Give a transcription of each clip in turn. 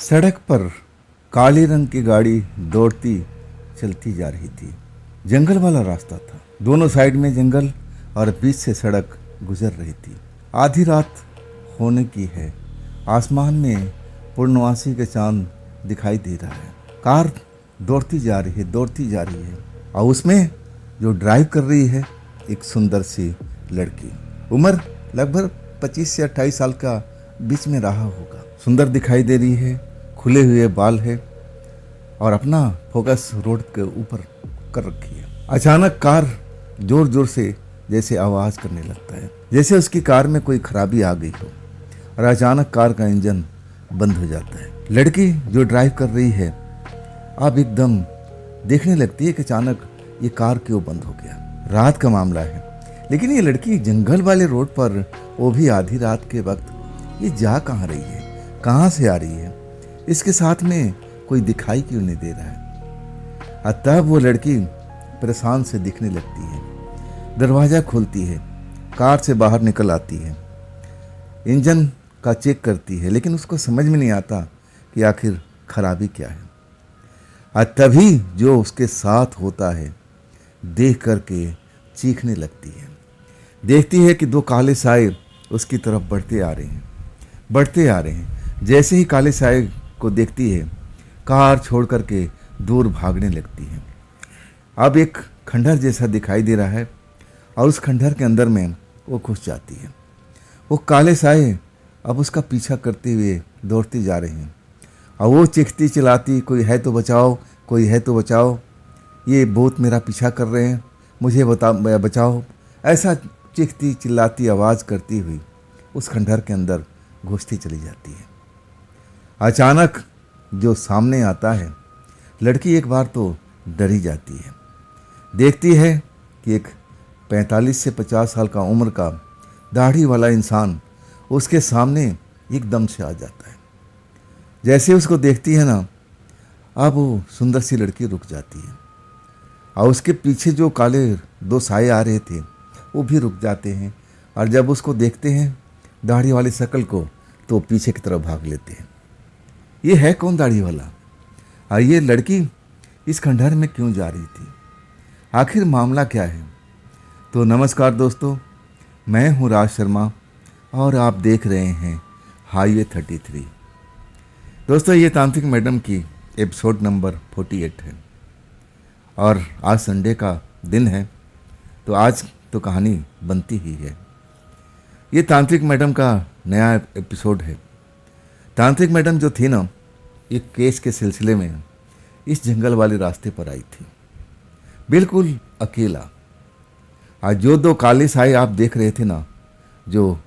सड़क पर काले रंग की गाड़ी दौड़ती चलती जा रही थी। जंगल वाला रास्ता था, दोनों साइड में जंगल और बीच से सड़क गुजर रही थी। आधी रात होने की है, आसमान में पूर्णवासी के चांद दिखाई दे रहा है। कार दौड़ती जा रही है, दौड़ती जा रही है और उसमें जो ड्राइव कर रही है एक सुंदर सी लड़की। उम्र लगभग 25 से 28 साल का बीच में रहा होगा। सुंदर दिखाई दे रही है, खुले हुए बाल है और अपना फोकस रोड के ऊपर कर रखी है। अचानक कार जोर जोर से जैसे आवाज़ करने लगता है, जैसे उसकी कार में कोई खराबी आ गई हो और अचानक कार का इंजन बंद हो जाता है। लड़की जो ड्राइव कर रही है अब एकदम देखने लगती है कि अचानक ये कार क्यों बंद हो गया। रात का मामला है, लेकिन ये लड़की जंगल वाले रोड पर, वो भी आधी रात के वक्त, ये जा कहाँ रही है, कहाँ से आ रही है, इसके साथ में कोई दिखाई क्यों नहीं दे रहा है। तब वो लड़की परेशान से दिखने लगती है। दरवाज़ा खोलती है, कार से बाहर निकल आती है, इंजन का चेक करती है, लेकिन उसको समझ में नहीं आता कि आखिर खराबी क्या है। तभी जो उसके साथ होता है देख करके चीखने लगती है। देखती है कि दो काले साए उसकी तरफ बढ़ते आ रहे हैं, बढ़ते आ रहे हैं। जैसे ही काले साए को देखती है, कार छोड़ करके दूर भागने लगती है। अब एक खंडहर जैसा दिखाई दे रहा है और उस खंडहर के अंदर में वो घुस जाती है। वो काले साए अब उसका पीछा करते हुए दौड़ती जा रहे हैं और वो चीखती चिल्लाती, कोई है तो बचाओ, कोई है तो बचाओ, ये भूत मेरा पीछा कर रहे हैं, मुझे बचाओ। ऐसा चीखती चिल्लाती आवाज़ करती हुई उस खंडहर के अंदर घुसती चली जाती है। अचानक जो सामने आता है, लड़की एक बार तो डरी जाती है। देखती है कि एक 45 से 50 साल का उम्र का दाढ़ी वाला इंसान उसके सामने एकदम से आ जाता है। जैसे उसको देखती है ना, अब वो सुंदर सी लड़की रुक जाती है और उसके पीछे जो काले दो साए आ रहे थे वो भी रुक जाते हैं और जब उसको देखते हैं दाढ़ी वाली शक्ल को, तो पीछे की तरफ भाग लेते हैं। ये है कौन दाढ़ी वाला और ये लड़की इस खंडहर में क्यों जा रही थी, आखिर मामला क्या है। तो नमस्कार दोस्तों, मैं हूँ राज शर्मा और आप देख रहे हैं हाईवे 33। दोस्तों, ये तांत्रिक मैडम की एपिसोड नंबर 48 है और आज संडे का दिन है, तो आज तो कहानी बनती ही है। ये तांत्रिक मैडम का नया एपिसोड है। तांत्रिक मैडम जो थी ना, एक केस के सिलसिले में इस जंगल वाले रास्ते पर आई थी, बिल्कुल अकेला। आज जो दो काले साए आप देख रहे थे ना, जो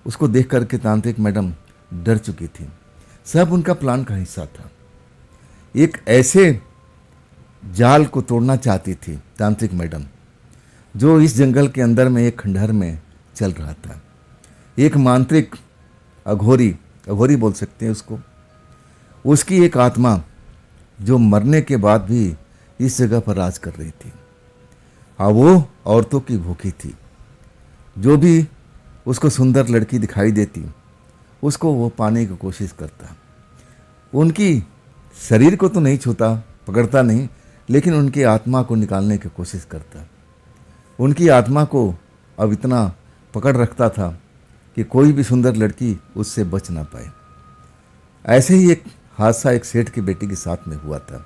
उसको देख करके तांत्रिक मैडम डर चुकी थी। सब उनका प्लान का हिस्सा था। एक ऐसे जाल को तोड़ना चाहती थी तांत्रिक मैडम, जो इस जंगल के अंदर में एक खंडहर में चल रहा था। एक मांत्रिक अघोरी बोल सकते हैं उसको, उसकी एक आत्मा जो मरने के बाद भी इस जगह पर राज कर रही थी और वो औरतों की भूखी थी। जो भी उसको सुंदर लड़की दिखाई देती, उसको वो पाने की कोशिश करता। उनकी शरीर को तो नहीं छूता, पकड़ता नहीं, लेकिन उनकी आत्मा को निकालने की कोशिश करता। उनकी आत्मा को अब इतना पकड़ रखता था कि कोई भी सुंदर लड़की उससे बच ना पाए। ऐसे ही एक हादसा एक सेठ की बेटी के साथ में हुआ था,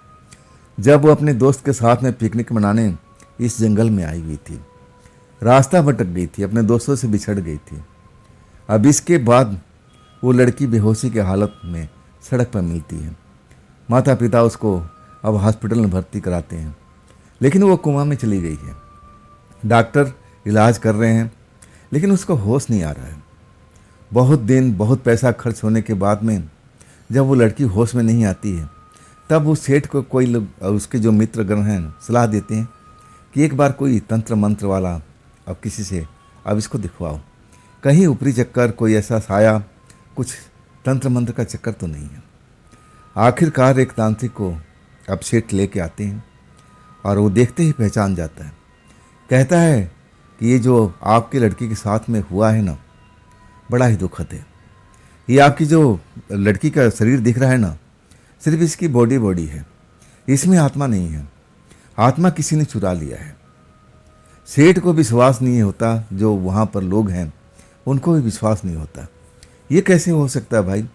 जब वो अपने दोस्त के साथ में पिकनिक मनाने इस जंगल में आई हुई थी। रास्ता भटक गई थी, अपने दोस्तों से बिछड़ गई थी। अब इसके बाद वो लड़की बेहोशी की हालत में सड़क पर मिलती है। माता पिता उसको अब हॉस्पिटल में भर्ती कराते हैं, लेकिन वो कोमा में चली गई है। डॉक्टर इलाज कर रहे हैं, लेकिन उसको होश नहीं आ रहा है। बहुत दिन, बहुत पैसा खर्च होने के बाद में जब वो लड़की होश में नहीं आती है, तब उस सेठ को कोई लोग, उसके जो मित्रगण हैं, सलाह देते हैं कि एक बार कोई तंत्र मंत्र वाला अब किसी से अब इसको दिखवाओ, कहीं ऊपरी चक्कर, कोई ऐसा साया, कुछ तंत्र मंत्र का चक्कर तो नहीं है। आखिरकार एक तांत्रिक को अब सेठ लेके आते हैं और वो देखते ही पहचान जाता है। कहता है कि ये जो आपकी लड़की के साथ में हुआ है ना, बड़ा ही दुखद है। ये आपकी जो लड़की का शरीर दिख रहा है ना, सिर्फ इसकी बॉडी बॉडी है, इसमें आत्मा नहीं है। आत्मा किसी ने चुरा लिया है। सेठ को विश्वास नहीं होता, जो वहाँ पर लोग हैं उनको भी विश्वास नहीं होता। ये कैसे हो सकता है भाई?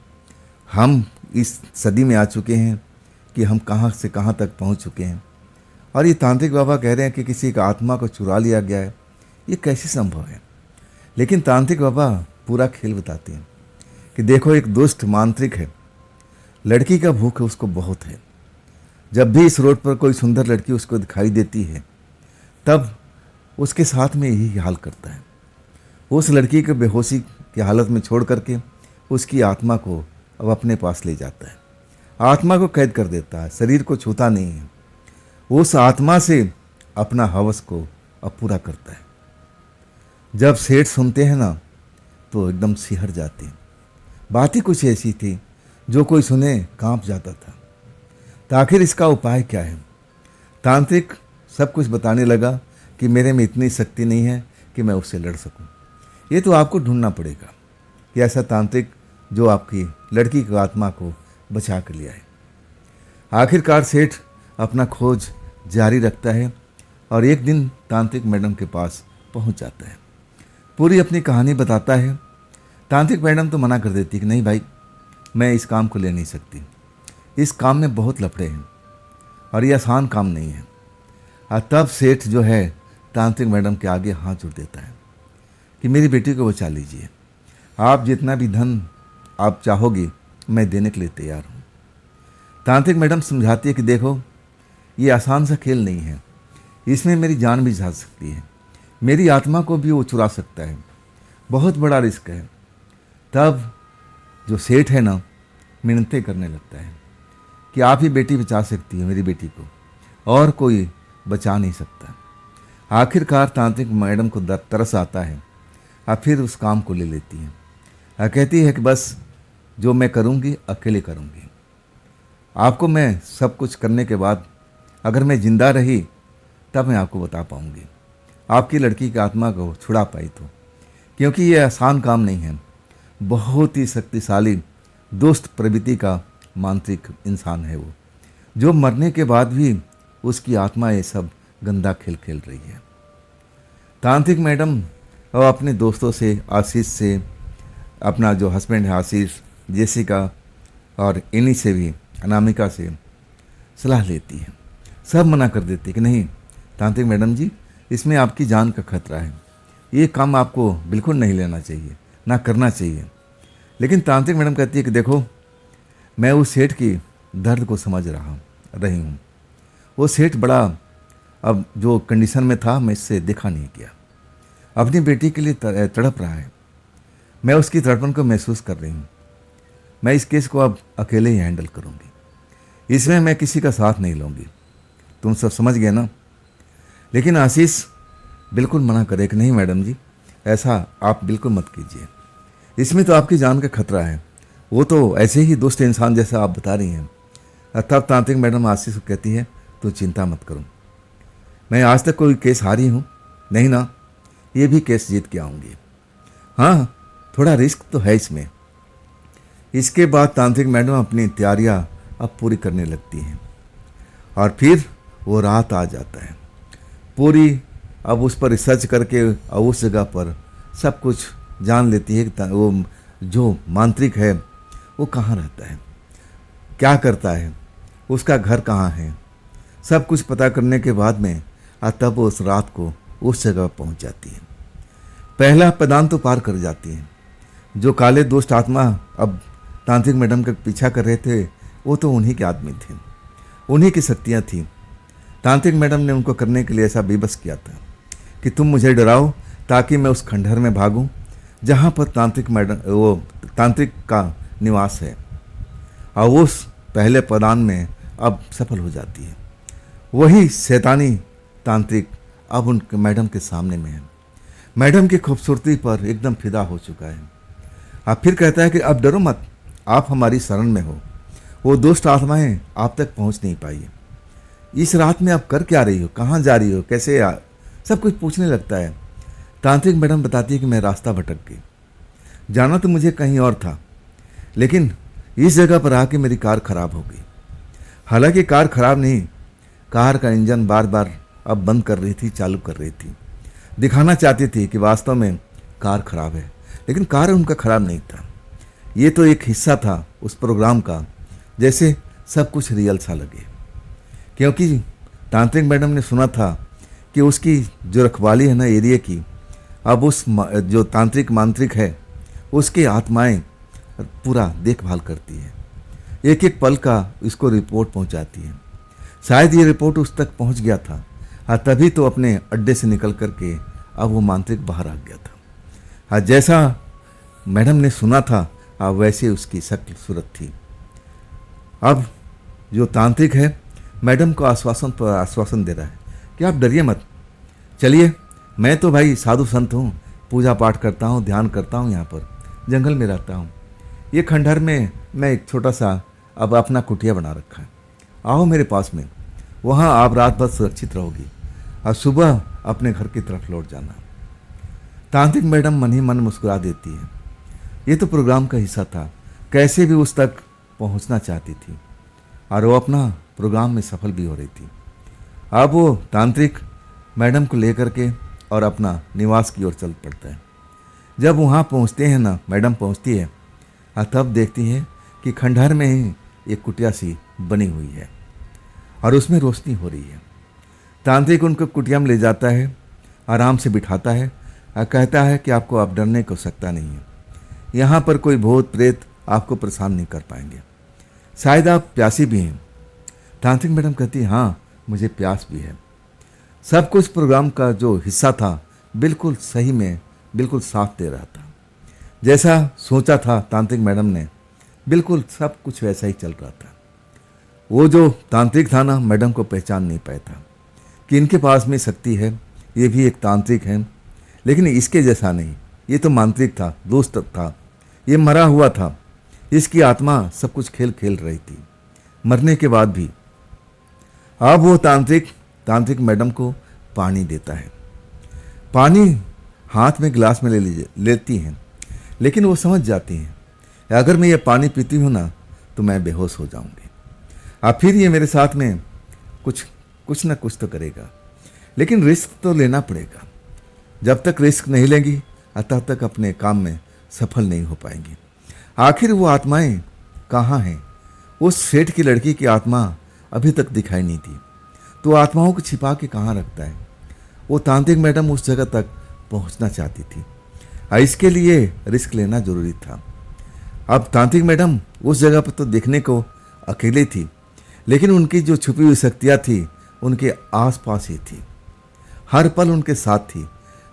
हम इस सदी में आ चुके हैं कि हम कहाँ से कहाँ तक पहुँच चुके हैं, और ये तांत्रिक बाबा कह रहे हैं कि किसी का आत्मा को चुरा लिया गया है। ये कैसे संभव है? लेकिन तांत्रिक बाबा पूरा खेल बताते हैं कि देखो, एक दुष्ट मांत्रिक है, लड़की का भूख है उसको बहुत है। जब भी इस रोड पर कोई सुंदर लड़की उसको दिखाई देती है, तब उसके साथ में यही हाल करता है। उस लड़की को बेहोशी की हालत में छोड़ करके उसकी आत्मा को अब अपने पास ले जाता है, आत्मा को कैद कर देता है, शरीर को छूता नहीं है। उस आत्मा से अपना हवस को अब पूरा करता है। जब सेठ सुनते हैं ना तो एकदम सिहर जाते हैं। बात ही कुछ ऐसी थी जो कोई सुने कांप जाता था। तो आखिर इसका उपाय क्या है? तांत्रिक सब कुछ बताने लगा कि मेरे में इतनी शक्ति नहीं है कि मैं उससे लड़ सकूं। ये तो आपको ढूंढना पड़ेगा कि ऐसा तांत्रिक जो आपकी लड़की की आत्मा को बचा कर ले आए। आखिरकार सेठ अपना खोज जारी रखता है और एक दिन तांत्रिक मैडम के पास पहुंच जाता है, पूरी अपनी कहानी बताता है। तांत्रिक मैडम तो मना कर देती कि नहीं भाई, मैं इस काम को ले नहीं सकती, इस काम में बहुत लफड़े हैं और ये आसान काम नहीं है। और तब सेठ जो है तांत्रिक मैडम के आगे हाथ जोड़ देता है कि मेरी बेटी को बचा लीजिए, आप जितना भी धन आप चाहोगी मैं देने के लिए तैयार हूँ। तांत्रिक मैडम समझाती है कि देखो, ये आसान सा खेल नहीं है, इसमें मेरी जान भी जा सकती है, मेरी आत्मा को भी वो चुरा सकता है, बहुत बड़ा रिस्क है। तब जो सेठ है ना, मिन्नतें करने लगता है कि आप ही बेटी बचा सकती है मेरी बेटी को, और कोई बचा नहीं सकता। आखिरकार तांत्रिक मैडम को तरस आता है और फिर उस काम को ले लेती है और कहती है कि बस जो मैं करूँगी अकेले करूँगी। आपको मैं सब कुछ करने के बाद अगर मैं जिंदा रही तब मैं आपको बता पाऊँगी, आपकी लड़की की आत्मा को छुड़ा पाई तो। क्योंकि ये आसान काम नहीं है, बहुत ही शक्तिशाली दुष्ट प्रवृत्ति का मांत्रिक इंसान है वो, जो मरने के बाद भी उसकी आत्मा ये सब गंदा खेल खेल रही है। तांत्रिक मैडम और अपने दोस्तों से, आशीष से, अपना जो हस्बैंड है आशीष, जेसिका और इन्हीं से भी, अनामिका से सलाह लेती है। सब मना कर देते कि नहीं तांत्रिक मैडम जी, इसमें आपकी जान का खतरा है, ये काम आपको बिल्कुल नहीं लेना चाहिए, ना करना चाहिए। लेकिन तांत्रिक मैडम कहती है कि देखो, मैं उस सेठ की दर्द को समझ रही हूँ। वो सेठ बड़ा अब जो कंडीशन में था, मैं इससे देखा नहीं किया, अपनी बेटी के लिए तड़प रहा है, मैं उसकी तड़पन को महसूस कर रही हूँ। मैं इस केस को अब अकेले ही हैंडल करूँगी, इसमें मैं किसी का साथ नहीं लूँगी। तुम सब समझ गए ना? लेकिन आशीष बिल्कुल मना करे कि नहीं मैडम जी, ऐसा आप बिल्कुल मत कीजिए, इसमें तो आपकी जान का खतरा है, वो तो ऐसे ही दुष्ट इंसान जैसा आप बता रही हैं। तब तांत्रिक मैडम आशीष को कहती है, तो चिंता मत करो, मैं आज तक कोई केस हारी हूँ नहीं ना, ये भी केस जीत के आऊँगी। हाँ, थोड़ा रिस्क तो है इसमें। इसके बाद तांत्रिक मैडम अपनी तैयारियाँ अब पूरी करने लगती हैं और फिर वो रात आ जाता है। पूरी अब उस पर रिसर्च करके और उस जगह पर सब कुछ जान लेती है कि वो जो मांत्रिक है वो कहाँ रहता है, क्या करता है, उसका घर कहाँ है। सब कुछ पता करने के बाद में तब वो उस रात को उस जगह पहुंच जाती है। पहला पदान तो पार कर जाती है। जो काले दुष्ट आत्मा अब तांत्रिक मैडम का पीछा कर रहे थे, वो तो उन्हीं के आदमी थे, उन्हीं की शक्तियाँ थीं। तांत्रिक मैडम ने उनको करने के लिए ऐसा बेबस किया था कि तुम मुझे डराओ ताकि मैं उस खंडहर में भागूं जहाँ पर तांत्रिक का निवास है, और उस पहले पदान में अब सफल हो जाती है। वही शैतानी तांत्रिक अब उन मैडम के सामने में है, मैडम की खूबसूरती पर एकदम फिदा हो चुका है। अब फिर कहता है कि अब डरो मत, आप हमारी शरण में हो, वो दुष्ट आत्माएं आप तक पहुंच नहीं पाई। इस रात में आप कर क्या रही हो, कहाँ जा रही हो, कैसे सब कुछ पूछने लगता है। तांत्रिक मैडम बताती है कि मैं रास्ता भटक गई, जाना तो मुझे कहीं और था, लेकिन इस जगह पर आके मेरी कार खराब हो गई, हालांकि कार खराब नहीं, कार का इंजन बार बार अब बंद कर रही थी, चालू कर रही थी। दिखाना चाहती थी कि वास्तव में कार खराब है, लेकिन कार उनका खराब नहीं था। ये तो एक हिस्सा था उस प्रोग्राम का, जैसे सब कुछ रियल सा लगे। क्योंकि तांत्रिक मैडम ने सुना था कि उसकी जो रखवाली है ना एरिया की, अब जो तांत्रिक मांत्रिक है उसकी आत्माएं पूरा देखभाल करती है, एक एक पल का इसको रिपोर्ट पहुंचाती है। शायद ये रिपोर्ट उस तक पहुंच गया था और तभी तो अपने अड्डे से निकल करके अब वो मांत्रिक बाहर आ गया था। जैसा मैडम ने सुना था अब वैसे उसकी शक्ल सूरत थी। अब जो तांत्रिक है मैडम को आश्वासन पर आश्वासन दे रहा है कि आप डरिए मत, चलिए, मैं तो भाई साधु संत हूँ, पूजा पाठ करता हूँ, ध्यान करता हूँ, यहाँ पर जंगल में रहता हूँ। ये खंडहर में मैं एक छोटा सा अब अपना कुटिया बना रखा है, आओ मेरे पास में, वहाँ आप रात भर सुरक्षित रहोगी और सुबह अपने घर की तरफ लौट जाना। तांत्रिक मैडम मन ही मन मुस्कुरा देती है। ये तो प्रोग्राम का हिस्सा था, कैसे भी उस तक पहुँचना चाहती थी और वो अपना प्रोग्राम में सफल भी हो रही थी। अब वो तांत्रिक मैडम को लेकर के और अपना निवास की ओर चल पड़ता है। जब वहाँ पहुँचते हैं ना, मैडम पहुँचती है और तब देखती है कि खंडहर में ही एक कुटिया सी बनी हुई है और उसमें रोशनी हो रही है। तांत्रिक उनको कुटिया में ले जाता है, आराम से बिठाता है और कहता है कि आपको अब डरने को सकता नहीं है, यहाँ पर कोई भूत प्रेत आपको परेशान नहीं कर पाएंगे, शायद आप प्यासी भी हैं। तांत्रिक मैडम कहती है हाँ, मुझे प्यास भी है। सब कुछ प्रोग्राम का जो हिस्सा था बिल्कुल सही में बिल्कुल साथ दे रहा था, जैसा सोचा था तांत्रिक मैडम ने, बिल्कुल सब कुछ वैसा ही चल रहा था। वो जो तांत्रिक था ना, मैडम को पहचान नहीं पाया था कि इनके पास में शक्ति है, ये भी एक तांत्रिक है, लेकिन इसके जैसा नहीं। ये तो मांत्रिक था, दोस्त था, ये मरा हुआ था, इसकी आत्मा सब कुछ खेल खेल रही थी मरने के बाद भी। अब वो तांत्रिक मैडम को पानी देता है। पानी हाथ में गिलास में लेती हैं, लेकिन वो समझ जाती हैं अगर मैं ये पानी पीती हूँ ना तो मैं बेहोश हो जाऊंगी, अब फिर ये मेरे साथ में कुछ ना कुछ तो करेगा, लेकिन रिस्क तो लेना पड़ेगा। जब तक रिस्क नहीं लेंगी तब तक अपने काम में सफल नहीं हो पाएंगी। आखिर वो आत्माएं कहाँ हैं? उस सेठ की लड़की की आत्मा अभी तक दिखाई नहीं दी, तो आत्माओं को छिपा के कहाँ रखता है? वो तांत्रिक मैडम उस जगह तक पहुंचना चाहती थी, इसके लिए रिस्क लेना जरूरी था। अब तांत्रिक मैडम उस जगह पर तो देखने को अकेले थी, लेकिन उनकी जो छुपी हुई शक्तियाँ थी उनके आसपास ही थी, हर पल उनके साथ थी।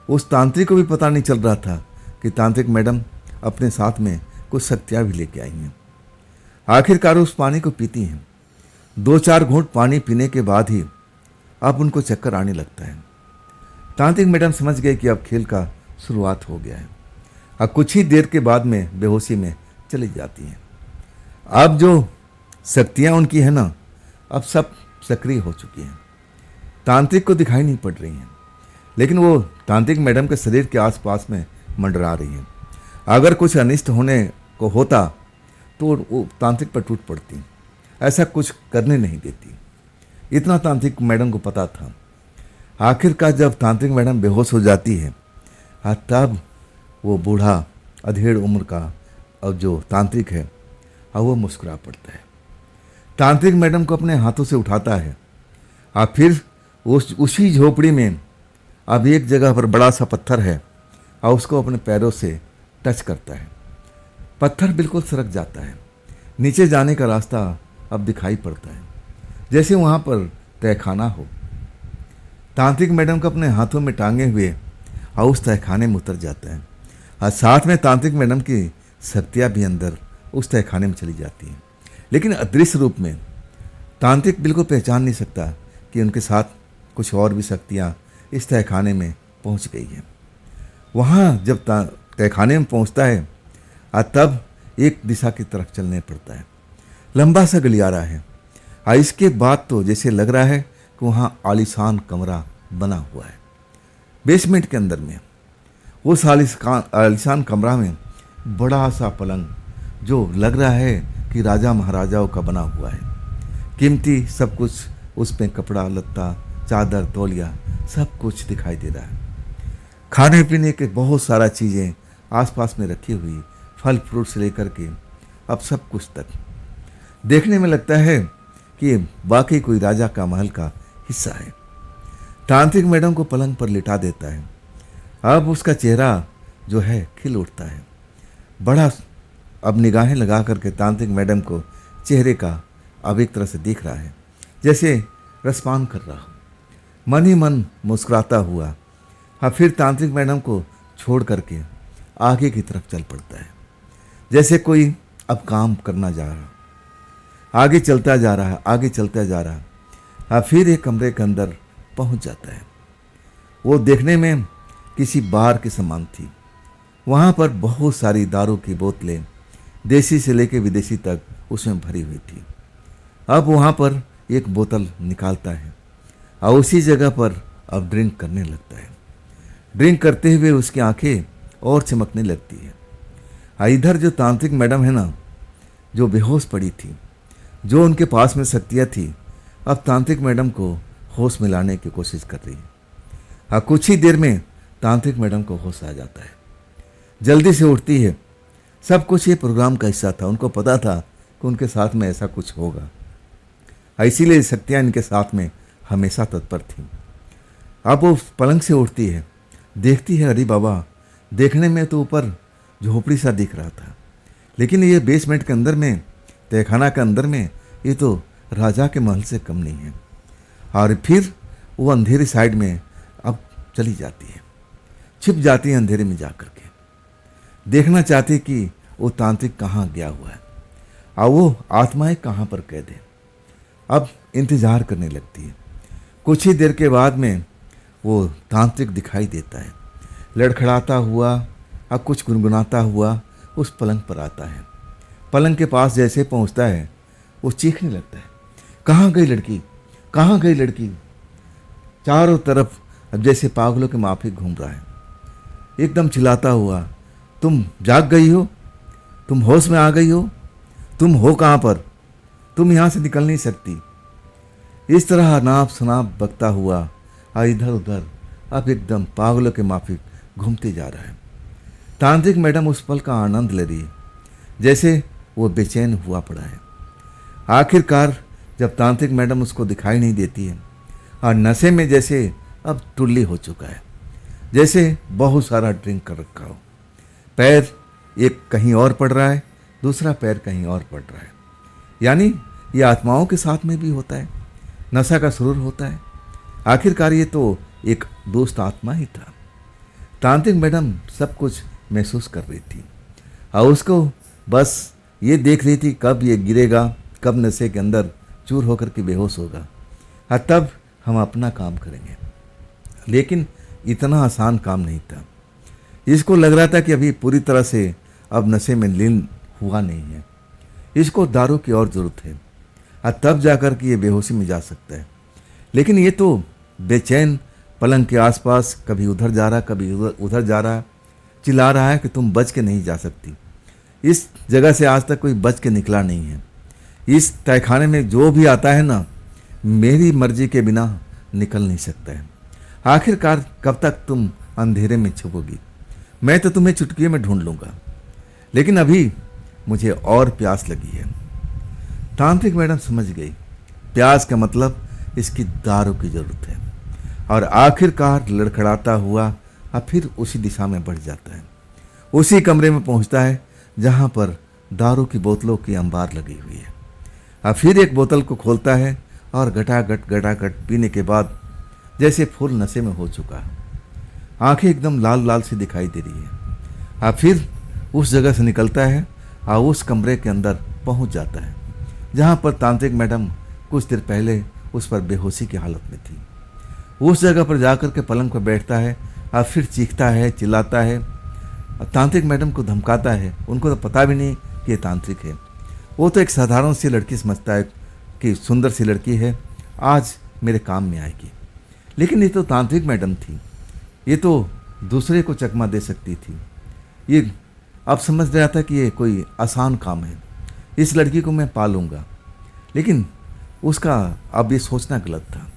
उस तांत्रिक को भी पता नहीं चल रहा था कि तांत्रिक मैडम अपने साथ में कुछ शक्तियाँ भी लेके आई हैं। आखिरकार उस पानी को पीती हैं। 2-4 घूंट पानी पीने के बाद ही अब उनको चक्कर आने लगता है। तांत्रिक मैडम समझ गए कि अब खेल का शुरुआत हो गया है। अब कुछ ही देर के बाद में बेहोशी में चली जाती हैं। अब जो शक्तियाँ उनकी है ना, अब सब सक्रिय हो चुकी हैं। तांत्रिक को दिखाई नहीं पड़ रही हैं, लेकिन वो तांत्रिक मैडम के शरीर के आसपास में मंडरा रही हैं। अगर कुछ अनिष्ट होने को होता तो वो तांत्रिक पर टूट पड़ती, ऐसा कुछ करने नहीं देती। इतना तांत्रिक मैडम को पता था। आखिरकार जब तांत्रिक मैडम बेहोश हो जाती है तब वो बूढ़ा अधेड़ उम्र का अब जो तांत्रिक है अब वो मुस्कुरा पड़ता है। तांत्रिक मैडम को अपने हाथों से उठाता है और फिर उसी झोपड़ी में अब एक जगह पर बड़ा सा पत्थर है और उसको अपने पैरों से टच करता है। पत्थर बिल्कुल सरक जाता है, नीचे जाने का रास्ता अब दिखाई पड़ता है, जैसे वहाँ पर तहखाना हो। तांत्रिक मैडम को अपने हाथों में टांगे हुए और उस तहखाने में उतर जाता है और साथ में तांत्रिक मैडम की शक्तियाँ भी अंदर उस तहखाने में चली जाती हैं, लेकिन अदृश्य रूप में। तांत्रिक बिल्कुल पहचान नहीं सकता कि उनके साथ कुछ और भी शक्तियाँ इस तहखाने में पहुँच गई हैं। वहाँ जब तहखाने में पहुँचता है तब एक दिशा की तरफ चलने पड़ता है। लंबा सा गलियारा है और इसके बाद तो जैसे लग रहा है कि वहाँ आलीशान कमरा बना हुआ है बेसमेंट के अंदर में। उस आलीशान कमरा में बड़ा सा पलंग जो लग रहा है कि राजा महाराजाओं का बना हुआ है। कीमती सब कुछ उसमें, कपड़ा लत्ता, चादर, तौलिया, सब कुछ दिखाई दे रहा है। खाने पीने के बहुत सारा चीज़ें आसपास में रखी हुई, फल फ्रूट से लेकर के अब सब कुछ तक देखने में लगता है कि वाकई कोई राजा का महल का हिस्सा है। तांत्रिक मैडम को पलंग पर लिटा देता है। अब उसका चेहरा जो है खिल उठता है। बड़ा अब निगाहें लगा करके तांत्रिक मैडम को चेहरे का अब एक तरह से देख रहा है, जैसे रसपान कर रहा हो। मन ही मन मुस्कुराता हुआ फिर तांत्रिक मैडम को छोड़ करके आगे की तरफ चल पड़ता है, जैसे कोई अब काम करना जा रहा, आगे चलता जा रहा, आगे चलता जा रहा। फिर एक कमरे के अंदर पहुंच जाता है। वो देखने में किसी बार के समान थी। वहाँ पर बहुत सारी दारू की बोतलें, देसी से लेकर विदेशी तक उसमें भरी हुई थी। अब वहाँ पर एक बोतल निकालता है और उसी जगह पर अब ड्रिंक करने लगता है। ड्रिंक करते हुए उसकी आंखें और चमकने लगती है। इधर जो तांत्रिक मैडम है ना, जो बेहोश पड़ी थी, जो उनके पास में शक्तियाँ थी, अब तांत्रिक मैडम को होश में लाने की कोशिश कर रही है। कुछ ही देर में तांत्रिक मैडम को होश आ जाता है, जल्दी से उठती है। सब कुछ ये प्रोग्राम का हिस्सा था। उनको पता था कि उनके साथ में ऐसा कुछ होगा, इसीलिए शक्तियाँ इनके साथ में हमेशा तत्पर थी। अब वो पलंग से उठती है, देखती है, अरे बाबा, देखने में तो ऊपर झोपड़ी सा दिख रहा था, लेकिन ये बेसमेंट के अंदर में, तहखाना के अंदर में, ये तो राजा के महल से कम नहीं है। और फिर वो अंधेरी साइड में अब चली जाती है, छिप जाती है अंधेरे में जा कर के। देखना चाहती कि वो तांत्रिक कहाँ गया हुआ है और वो आत्माएं कहाँ पर कैद है। अब इंतज़ार करने लगती है। कुछ ही देर के बाद में वो तांत्रिक दिखाई देता है, लड़खड़ाता हुआ और कुछ गुनगुनाता हुआ उस पलंग पर आता है। पलंग के पास जैसे पहुंचता है, वो चीखने लगता है, कहाँ गई लड़की, कहाँ गई लड़की। चारों तरफ अब जैसे पागलों के माफिक घूम रहा है, एकदम चिल्लाता हुआ, तुम जाग गई हो, तुम होश में आ गई हो, तुम हो कहाँ पर, तुम यहाँ से निकल नहीं सकती। इस तरह नाप शनाप बकता हुआ इधर उधर अब एकदम पागलों के माफिक घूमते जा रहा है। तांत्रिक मैडम उस पल का आनंद ले रही है, जैसे वो बेचैन हुआ पड़ा है। आखिरकार जब तांत्रिक मैडम उसको दिखाई नहीं देती है और नशे में जैसे अब टुल्ली हो चुका है, जैसे बहुत सारा ड्रिंक कर रखा हो। पैर एक कहीं और पड़ रहा है, दूसरा पैर कहीं और पड़ रहा है। यानी ये आत्माओं के साथ में भी होता है, नशा का सुरूर होता है। आखिरकार ये तो एक दोस्त आत्मा ही था। तांत्रिक मैडम सब कुछ महसूस कर रही थी और उसको बस ये देख रही थी कब ये गिरेगा, कब नशे के अंदर चूर होकर के बेहोश होगा और तब हम अपना काम करेंगे। लेकिन इतना आसान काम नहीं था। इसको लग रहा था कि अभी पूरी तरह से अब नशे में लीन हुआ नहीं है, इसको दारू की और ज़रूरत है और तब जाकर के ये बेहोशी में जा सकता है। लेकिन ये तो बेचैन पलंग के आसपास कभी उधर जा रहा, कभी उधर जा रहा, चिल्ला रहा है कि तुम बच के नहीं जा सकती। इस जगह से आज तक कोई बच के निकला नहीं है। इस तहखाने में जो भी आता है ना, मेरी मर्जी के बिना निकल नहीं सकता है। आखिरकार कब तक तुम अंधेरे में छुपोगी? मैं तो तुम्हें चुटकियों में ढूंढ लूँगा, लेकिन अभी मुझे और प्यास लगी है। तांत्रिक मैडम समझ गई, प्यास का मतलब इसकी दारू की ज़रूरत है। और आखिरकार लड़खड़ाता हुआ और फिर उसी दिशा में बढ़ जाता है। उसी कमरे में पहुंचता है जहां पर दारू की बोतलों की अंबार लगी हुई है। और फिर एक बोतल को खोलता है और गटागट पीने के बाद जैसे फुल नशे में हो चुका है। आंखें एकदम लाल लाल सी दिखाई दे रही है। और फिर उस जगह से निकलता है और उस कमरे के अंदर पहुंच जाता है जहां पर तांत्रिक मैडम कुछ देर पहले उस पर बेहोशी की हालत में थी। उस जगह पर जाकर के पलंग पर बैठता है और फिर चीखता है, चिल्लाता है और तांत्रिक मैडम को धमकाता है। उनको तो पता भी नहीं कि ये तांत्रिक है। वो तो एक साधारण सी लड़की समझता है कि सुंदर सी लड़की है, आज मेरे काम में आएगी। लेकिन ये तो तांत्रिक मैडम थी, ये तो दूसरे को चकमा दे सकती थी। ये अब समझ रहा था कि ये कोई आसान काम है, इस लड़की को मैं पालूंगा। लेकिन उसका अब ये सोचना गलत था।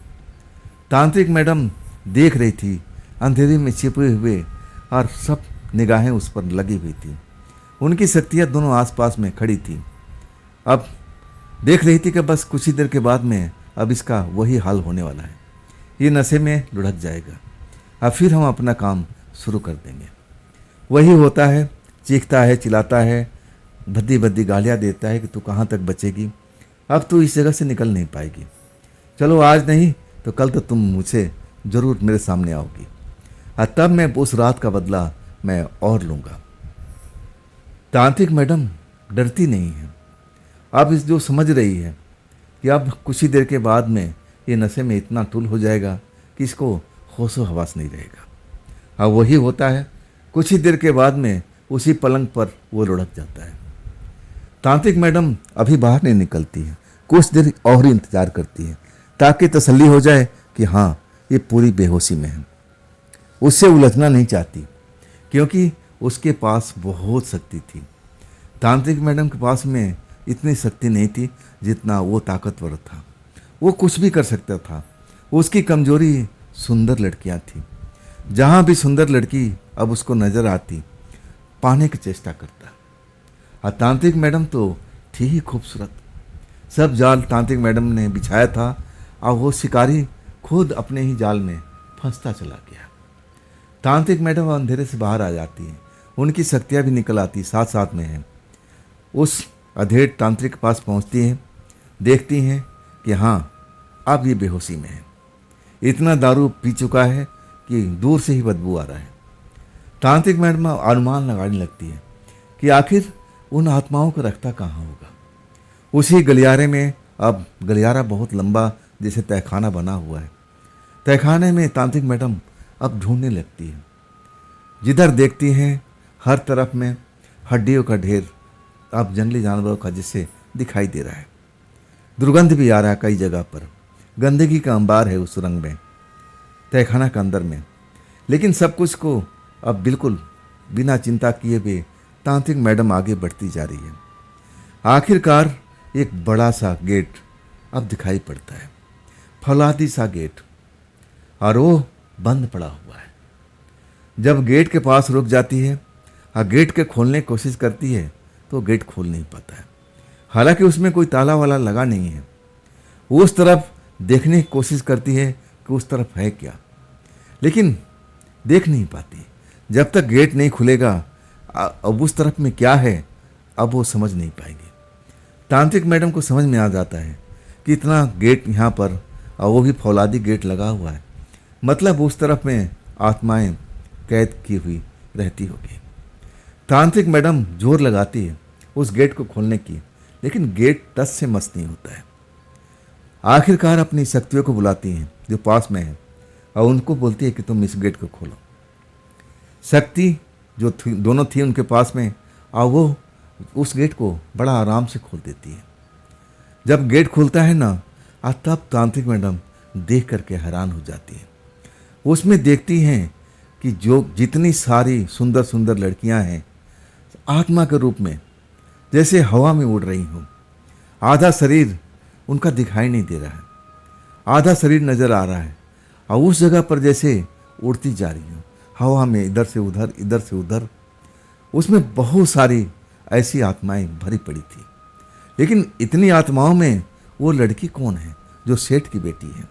तांत्रिक मैडम देख रही थी, अंधेरे में छिपे हुए, और सब निगाहें उस पर लगी हुई थी। उनकी शक्तियाँ दोनों आसपास में खड़ी थी। अब देख रही थी कि बस कुछ ही देर के बाद में अब इसका वही हाल होने वाला है। ये नशे में लुढ़क जाएगा, अब फिर हम अपना काम शुरू कर देंगे। वही होता है, चीखता है, चिल्लाता है, भद्दी भद्दी गालियाँ देता है कि तू कहाँ तक बचेगी, अब तू इस जगह से निकल नहीं पाएगी। चलो आज नहीं तो कल तो तुम मुझसे ज़रूर मेरे सामने आओगी, और तब मैं उस रात का बदला मैं और लूँगा। तांत्रिक मैडम डरती नहीं है। अब इस जो समझ रही है कि अब कुछ ही देर के बाद में ये नशे में इतना टुल हो जाएगा कि इसको होशो हवास नहीं रहेगा। अब वही होता है, कुछ ही देर के बाद में उसी पलंग पर वो लुढ़क जाता है। तांत्रिक मैडम अभी बाहर नहीं निकलती है, कुछ देर और इंतजार करती है ताकि तसल्ली हो जाए कि हाँ ये पूरी बेहोशी में है। उससे उलझना नहीं चाहती क्योंकि उसके पास बहुत शक्ति थी। तांत्रिक मैडम के पास में इतनी शक्ति नहीं थी जितना वो ताकतवर था। वो कुछ भी कर सकता था। उसकी कमजोरी सुंदर लड़कियां थी। जहाँ भी सुंदर लड़की अब उसको नजर आती, पाने की चेष्टा करता। और तांत्रिक मैडम तो थी ही खूबसूरत। सब जाल तांत्रिक मैडम ने बिछाया था और वो शिकारी खुद अपने ही जाल में फंसता चला गया। तांत्रिक मैडम अंधेरे से बाहर आ जाती है, उनकी शक्तियाँ भी निकल आती साथ साथ में हैं। उस अधेड़ तांत्रिक के पास पहुँचती हैं, देखती हैं कि हाँ अब ये बेहोशी में है। इतना दारू पी चुका है कि दूर से ही बदबू आ रहा है। तांत्रिक मैडम अनुमान लगाने लगती है कि आखिर उन आत्माओं को रखता कहाँ होगा। उसी गलियारे में, अब गलियारा बहुत लंबा जैसे तहखाना बना हुआ है, तहखाने में तांत्रिक मैडम अब ढूंढने लगती है। जिधर देखती हैं हर तरफ में हड्डियों का ढेर, अब जंगली जानवरों का जिससे दिखाई दे रहा है। दुर्गंध भी आ रहा है कई जगह पर, गंदगी का अंबार है उस सुरंग में, तहखाना के अंदर में। लेकिन सब कुछ को अब बिल्कुल बिना चिंता किए हुए तांत्रिक मैडम आगे बढ़ती जा रही है। आखिरकार एक बड़ा सा गेट अब दिखाई पड़ता है, फौलादी सा गेट, और वो बंद पड़ा हुआ है। जब गेट के पास रुक जाती है और गेट के खोलने की कोशिश करती है तो गेट खोल नहीं पाता है। हालांकि उसमें कोई ताला वाला लगा नहीं है। उस तरफ देखने की कोशिश करती है कि उस तरफ है क्या, लेकिन देख नहीं पाती। जब तक गेट नहीं खुलेगा अब उस तरफ में क्या है अब वो समझ नहीं पाएगी। तांत्रिक मैडम को समझ में आ जाता है कि इतना गेट यहाँ पर, और वो भी फौलादी गेट लगा हुआ है, मतलब उस तरफ में आत्माएं कैद की हुई रहती होगी। तांत्रिक मैडम जोर लगाती है उस गेट को खोलने की, लेकिन गेट टस से मस नहीं होता है। आखिरकार अपनी शक्तियों को बुलाती हैं जो पास में है और उनको बोलती है कि तुम इस गेट को खोलो। शक्ति जो दोनों थी उनके पास में, और वो उस गेट को बड़ा आराम से खोल देती है। जब गेट खुलता है ना, तब तांत्रिक मैडम देख करके हैरान हो जाती है। उसमें देखती हैं कि जो जितनी सारी सुंदर सुंदर लड़कियां हैं आत्मा के रूप में जैसे हवा में उड़ रही हों। आधा शरीर उनका दिखाई नहीं दे रहा है, आधा शरीर नजर आ रहा है, और उस जगह पर जैसे उड़ती जा रही हो हवा में, इधर से उधर, इधर से उधर। उसमें बहुत सारी ऐसी आत्माएं भरी पड़ी थी। लेकिन इतनी आत्माओं में वो लड़की कौन है जो सेठ की बेटी है?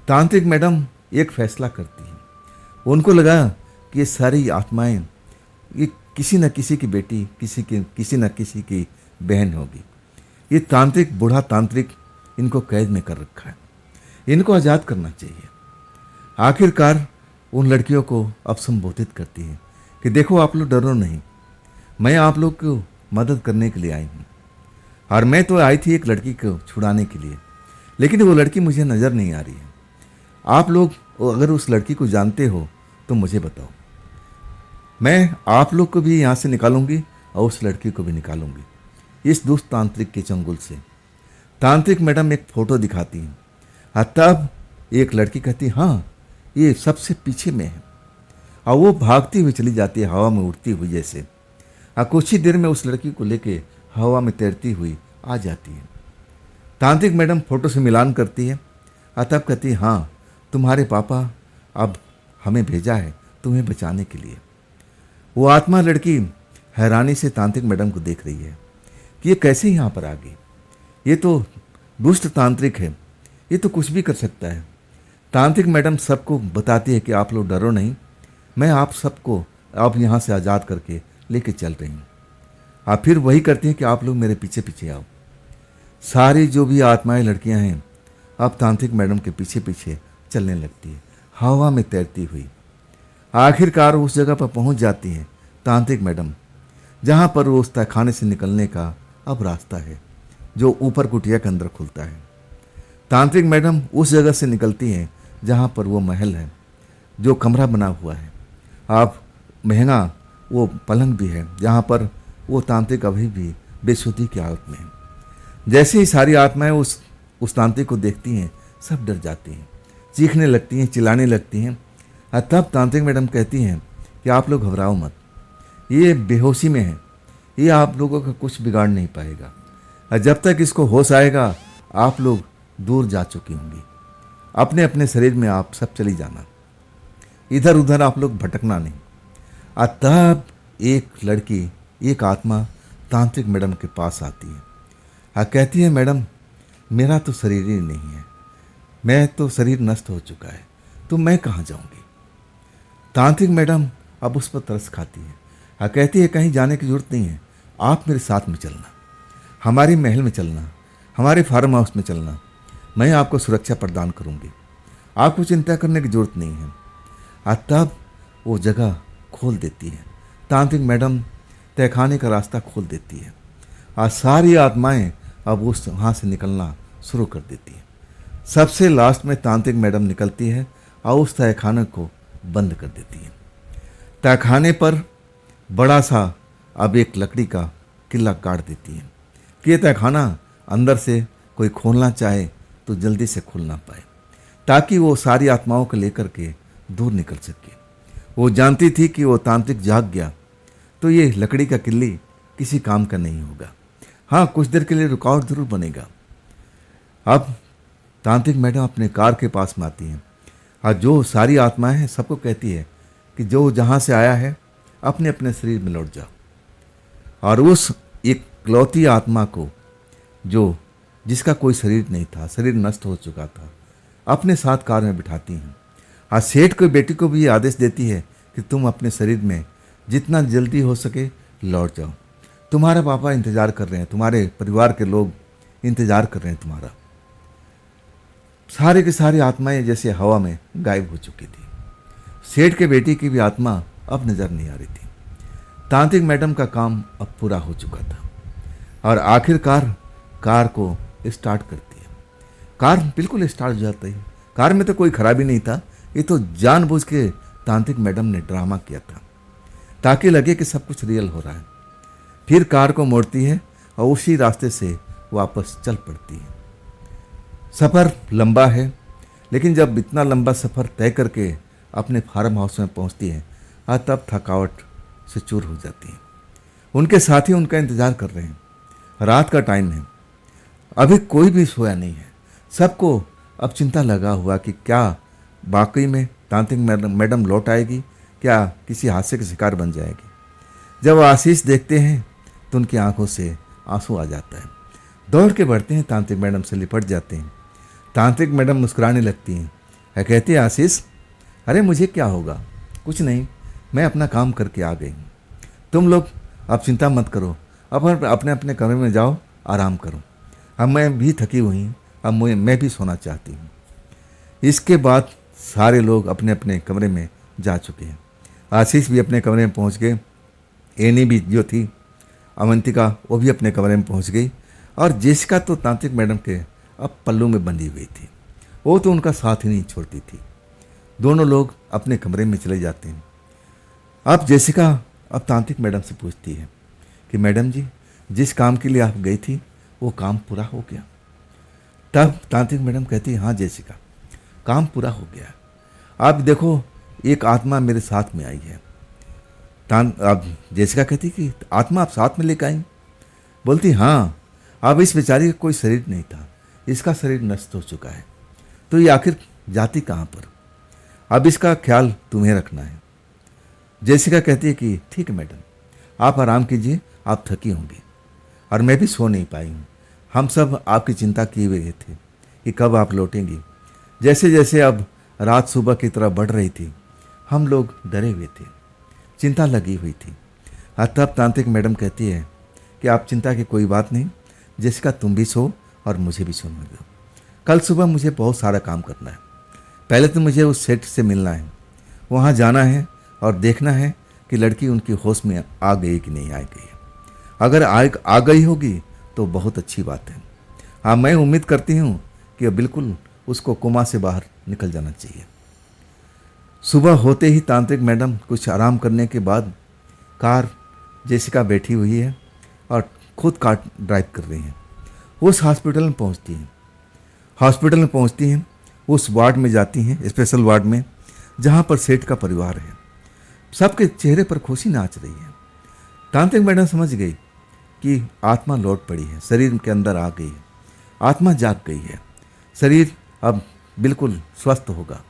तांत्रिक मैडम एक फैसला करती है। उनको लगा कि ये सारी आत्माएं ये किसी न किसी की बेटी, किसी न किसी की बहन होगी। ये तांत्रिक, बूढ़ा तांत्रिक इनको कैद में कर रखा है, इनको आज़ाद करना चाहिए। आखिरकार उन लड़कियों को अब संबोधित करती है कि देखो आप लोग डरो नहीं, मैं आप लोग को मदद करने के लिए आई हूँ। और मैं तो आई थी एक लड़की को छुड़ाने के लिए, लेकिन वो लड़की मुझे नज़र नहीं आ रही है। आप लोग अगर उस लड़की को जानते हो तो मुझे बताओ, मैं आप लोग को भी यहाँ से निकालूंगी और उस लड़की को भी निकालूंगी इस दुष्ट तांत्रिक के चंगुल से। तांत्रिक मैडम एक फ़ोटो दिखाती हैं, और तब एक लड़की कहती हाँ ये सबसे पीछे में है, और वो भागती हुई चली जाती है हवा में उड़ती हुई जैसे, और कुछ ही देर में उस लड़की को लेके हवा में तैरती हुई आ जाती है। तांत्रिक मैडम फोटो से मिलान करती है और तब कहती है, हाँ तुम्हारे पापा अब हमें भेजा है तुम्हें बचाने के लिए। वो आत्मा लड़की हैरानी से तांत्रिक मैडम को देख रही है कि ये कैसे यहाँ पर आ गई। ये तो दुष्ट तांत्रिक है, ये तो कुछ भी कर सकता है। तांत्रिक मैडम सबको बताती है कि आप लोग डरो नहीं, मैं आप सबको आप यहाँ से आज़ाद करके लेके चल रही हूँ। आप फिर वही करती हैं कि आप लोग मेरे पीछे पीछे आओ। सारी जो भी आत्माएं लड़कियां हैं अब तांत्रिक मैडम के पीछे पीछे चलने लगती है, हवा में तैरती हुई। आखिरकार उस जगह पर पहुंच जाती है तांत्रिक मैडम, जहां पर वो उस तहखाने से निकलने का अब रास्ता है जो ऊपर कुटिया के अंदर खुलता है। तांत्रिक मैडम उस जगह से निकलती हैं जहां पर वो महल है, जो कमरा बना हुआ है। आप महंगा वो पलंग भी है जहाँ पर वो तांत्रिक अभी भी बेसुधी की हालत में है। जैसे ही सारी आत्माएं उस तांत्रिक को देखती हैं सब डर जाती हैं, चीखने लगती हैं, चिल्लाने लगती हैं। और तब तांत्रिक मैडम कहती हैं कि आप लोग घबराओ मत, ये बेहोशी में है, ये आप लोगों का कुछ बिगाड़ नहीं पाएगा। और जब तक इसको होश आएगा आप लोग दूर जा चुकी होंगी, अपने अपने शरीर में आप सब चली जाना, इधर उधर आप लोग भटकना नहीं। और तब एक लड़की, एक आत्मा तांत्रिक मैडम के पास आती है और कहती है, मैडम मेरा तो शरीर ही नहीं है, मैं तो शरीर नष्ट हो चुका है, तो मैं कहाँ जाऊँगी। तांत्रिक मैडम अब उस पर तरस खाती है और कहती है, कहीं जाने की जरूरत नहीं है, आप मेरे साथ में चलना, हमारे महल में चलना, हमारे फार्म हाउस में चलना, मैं आपको सुरक्षा प्रदान करूँगी, आपको चिंता करने की जरूरत नहीं है। और तब वो जगह खोल देती है, तांत्रिक मैडम तहखाने का रास्ता खोल देती है और सारी आत्माएं अब उस वहाँ से निकलना शुरू कर देती है। सबसे लास्ट में तांत्रिक मैडम निकलती है और उस तहखाने को बंद कर देती है। तहखाने पर बड़ा सा अब एक लकड़ी का किला काट देती है कि यह तहखाना अंदर से कोई खोलना चाहे तो जल्दी से खोल ना पाए, ताकि वो सारी आत्माओं को लेकर के दूर निकल सके। वो जानती थी कि वो तांत्रिक जाग गया तो ये लकड़ी का किल्ली किसी काम का नहीं होगा। हाँ, कुछ देर के लिए रुकावट जरूर बनेगा। अब तांत्रिक मैडम अपने कार के पास में आती हैं और जो सारी आत्माएं हैं सबको कहती है कि जो जहाँ से आया है अपने अपने शरीर में लौट जाओ। और उस एक इकलौती आत्मा को जिसका कोई शरीर नहीं था, शरीर नष्ट हो चुका था, अपने साथ कार में बिठाती हैं और सेठ की बेटी को भी आदेश देती है कि तुम अपने शरीर में जितना जल्दी हो सके लौट जाओ, तुम्हारे पापा इंतज़ार कर रहे हैं, तुम्हारे परिवार के लोग इंतज़ार कर रहे हैं तुम्हारा। सारे के सारी आत्माएं जैसे हवा में गायब हो चुकी थी। सेठ के बेटी की भी आत्मा अब नज़र नहीं आ रही थी। तांत्रिक मैडम का काम अब पूरा हो चुका था और आखिरकार कार को स्टार्ट करती है। कार बिल्कुल स्टार्ट हो जाती है। कार में तो कोई खराबी नहीं था, ये तो जानबूझ के तांत्रिक मैडम ने ड्रामा किया था ताकि लगे कि सब कुछ रियल हो रहा है। फिर कार को मोड़ती है और उसी रास्ते से वापस चल पड़ती है। सफ़र लंबा है, लेकिन जब इतना लंबा सफ़र तय करके अपने फार्म हाउस में पहुंचती है तब थकावट से चूर हो जाती है। उनके साथी उनका इंतज़ार कर रहे हैं। रात का टाइम है, अभी कोई भी सोया नहीं है। सबको अब चिंता लगा हुआ कि क्या वाकई में तांत्रिक मैडम लौट आएगी, क्या किसी हादसे का शिकार बन जाएगी। जब आशीष देखते हैं तो उनकी आंखों से आंसू आ जाता है। दौड़ के बढ़ते हैं, तांत्रिक मैडम से लिपट जाते हैं। तांत्रिक मैडम मुस्कुराने लगती हैं है कहती है, आशीष अरे मुझे क्या होगा, कुछ नहीं, मैं अपना काम करके आ गई हूँ, तुम लोग अब चिंता मत करो, अब अपने अपने कमरे में जाओ, आराम करो। अब मैं भी थकी हुई हूँ, अब मैं भी सोना चाहती हूँ। इसके बाद सारे लोग अपने अपने कमरे में जा चुके हैं। आशीष भी अपने कमरे में पहुँच गए, एनी भी जो थी अवंतिका वो भी अपने कमरे में पहुँच गई और जेसिका तो तांत्रिक मैडम के अब पल्लू में बंधी हुई थी, वो तो उनका साथ ही नहीं छोड़ती थी। दोनों लोग अपने कमरे में चले जाते हैं। अब जेसिका अब तांत्रिक मैडम से पूछती है कि मैडम जी, जिस काम के लिए आप गई थी वो काम पूरा हो गया? तब तांत्रिक मैडम कहती है, हाँ जेसिका, काम पूरा हो गया। आप देखो एक आत्मा मेरे साथ में आई है। अब जेसिका कहती कि आत्मा आप साथ में लेकर आई? बोलती हाँ, अब इस बेचारी का कोई शरीर नहीं था, इसका शरीर नष्ट हो चुका है, तो ये आखिर जाती कहाँ पर? अब इसका ख्याल तुम्हें रखना है। जेसिका कहती है कि ठीक है मैडम, आप आराम कीजिए, आप थकी होंगी और मैं भी सो नहीं पाई हूँ। हम सब आपकी चिंता किए हुए थे कि कब आप लौटेंगी। जैसे जैसे अब रात सुबह की तरह बढ़ रही थी, हम लोग डरे हुए थे, चिंता लगी हुई थी। तब तांत्रिक मैडम कहती है कि आप चिंता की कोई बात नहीं, जेसिका तुम भी सो और मुझे भी सोने दो। कल सुबह मुझे बहुत सारा काम करना है। पहले तो मुझे उस सेठ से मिलना है, वहाँ जाना है और देखना है कि लड़की उनकी होश में आ गई कि नहीं आ गई। अगर आ गई होगी तो बहुत अच्छी बात है। हाँ, मैं उम्मीद करती हूँ कि बिल्कुल उसको कोमा से बाहर निकल जाना चाहिए। सुबह होते ही तांत्रिक मैडम कुछ आराम करने के बाद कार जेसिका बैठी हुई है और खुद कार ड्राइव कर रही है। उस हॉस्पिटल में पहुंचती हैं। हॉस्पिटल में पहुंचती हैं, उस वार्ड में जाती हैं, स्पेशल वार्ड में, जहां पर सेठ का परिवार है। सबके चेहरे पर खुशी नाच रही है। तांत्रिक मैडम समझ गई कि आत्मा लौट पड़ी है, शरीर के अंदर आ गई है, आत्मा जाग गई है, शरीर अब बिल्कुल स्वस्थ होगा।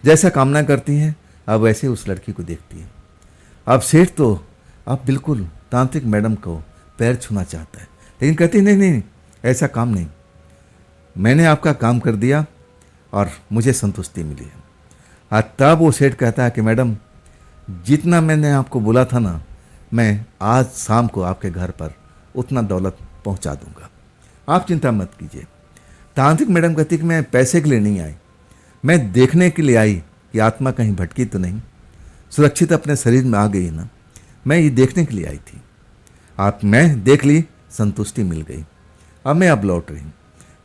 जैसा कामना करती हैं, अब वैसे उस लड़की को देखती है। अब सेठ तो अब बिल्कुल तांत्रिक मैडम को पैर छूना चाहता है, लेकिन कहती नहीं नहीं, ऐसा काम नहीं, मैंने आपका काम कर दिया और मुझे संतुष्टि मिली है। तब वो सेठ कहता है कि मैडम, जितना मैंने आपको बोला था ना, मैं आज शाम को आपके घर पर उतना दौलत पहुंचा दूंगा, आप चिंता मत कीजिए। तांत्रिक मैडम कहती कि मैं पैसे के लिए नहीं आई, मैं देखने के लिए आई कि आत्मा कहीं भटकी तो नहीं, सुरक्षित अपने शरीर में आ गई ना, मैं ये देखने के लिए आई थी। आप मैं देख ली, संतुष्टि मिल गई, अब लौट रही हूँ।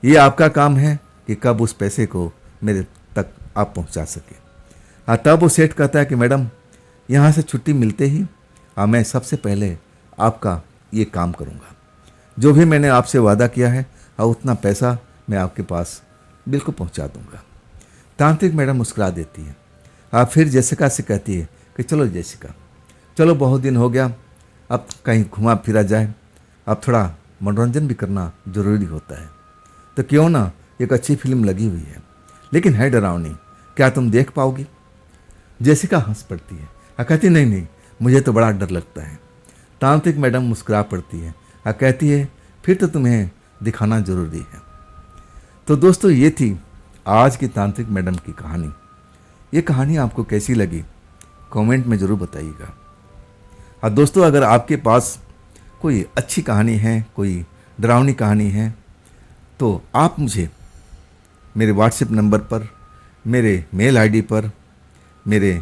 ये आपका काम है कि कब उस पैसे को मेरे तक आप पहुँचा सके। तब वो सेठ कहता है कि मैडम, यहाँ से छुट्टी मिलते ही मैं सबसे पहले आपका ये काम करूँगा, जो भी मैंने आपसे वादा किया है उतना पैसा मैं आपके पास बिल्कुल पहुँचा दूँगा। तांत्रिक मैडम मुस्कुरा देती है। फिर जेसिका से कहती है कि चलो जेसिका, चलो बहुत दिन हो गया, अब कहीं घुमा फिरा जाए, अब थोड़ा मनोरंजन भी करना ज़रूरी होता है। तो क्यों ना, एक अच्छी फिल्म लगी हुई है, लेकिन है डरावनी, क्या तुम देख पाओगी? जेसिका हंस पड़ती है, कहती नहीं नहीं, मुझे तो बड़ा डर लगता है। तांत्रिक मैडम मुस्कुरा पड़ती है, कहती है फिर तो तुम्हें दिखाना ज़रूरी है। तो दोस्तों, ये थी आज की तांत्रिक मैडम की कहानी। ये कहानी आपको कैसी लगी कमेंट में ज़रूर बताइएगा। दोस्तों, अगर आपके पास कोई अच्छी कहानी है, कोई डरावनी कहानी है, तो आप मुझे मेरे व्हाट्सएप नंबर पर, मेरे मेल आईडी पर, मेरे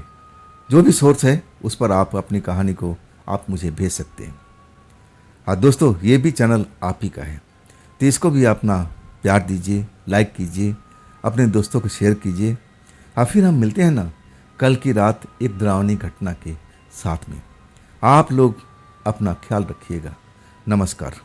जो भी सोर्स है उस पर आप अपनी कहानी को आप मुझे भेज सकते हैं। दोस्तों, ये भी चैनल आप ही का है, तो इसको भी अपना प्यार दीजिए, लाइक कीजिए, अपने दोस्तों को शेयर कीजिए। फिर हम मिलते हैं ना कल की रात एक डरावनी घटना के साथ में। आप लोग अपना ख्याल रखिएगा। नमस्कार।